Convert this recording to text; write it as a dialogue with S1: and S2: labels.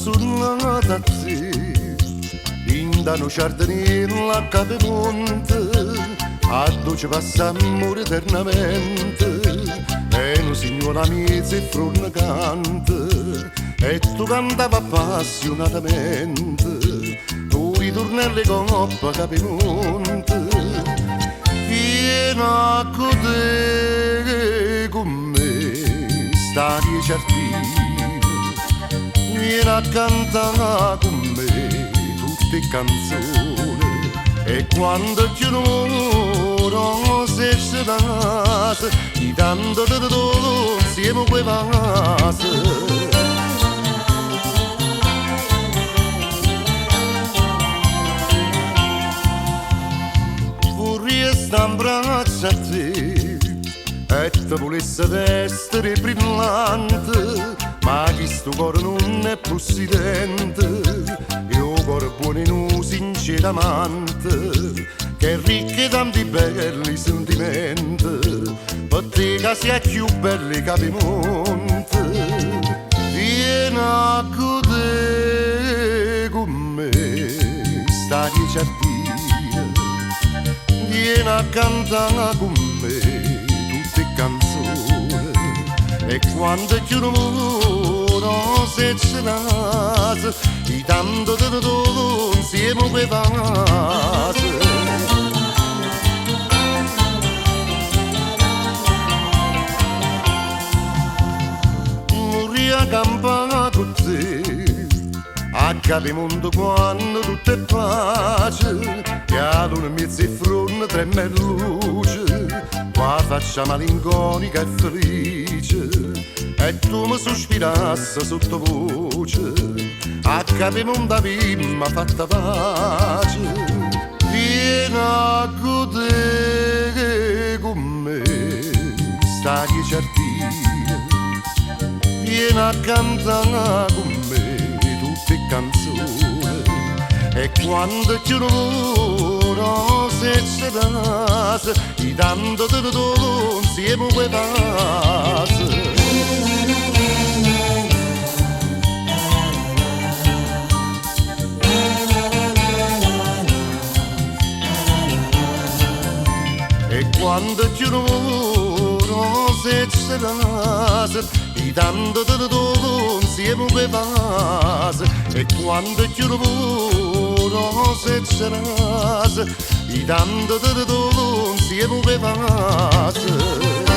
S1: sulla tazzi, indano giardinella capemonte, a dolce passa amore eternamente, e un signora mezza e fronna canta, e tu cantava appassionatamente, tu ritornelli coppa capemonte, vieni a godere con me, stare giardini. Vieni a cantare con me tutte canzoni e quando ti onoro se ci date di tanto di dolore insieme quei vasi. Vorrei stare in braccio a te e ti volesse essere brillante, ma questo cuore non è possidente, io cuore buono in un sincero amante, che è ricco e tanti belli sentimenti, per te che sei più belli capimonte, vieni a godere con me, stare giardini, vieni a cantare con me tutte canzoni, e quando ti onoro se ce l'hai, di tanto te ne do insieme quei vasi. Morì a campare con te, a Capimonte quando tutto è pace, e a luna in mezzo e fronte trema e luce, la faccia malinconica e felice, e tu mi sospirassi sottovoce, a Capimonte mi ha fatta pace, vieni a godere con me, stare giardini, vieni a cantare con me tutte canzoni, e quando ti onoro se ci date, di tanto te ne do insieme quei vasi. E quando ti onoro se ci date, di tanto te ne do insieme quei vasi, e quando ti onoro se ci date, di tanto te ne do insieme quei vasi.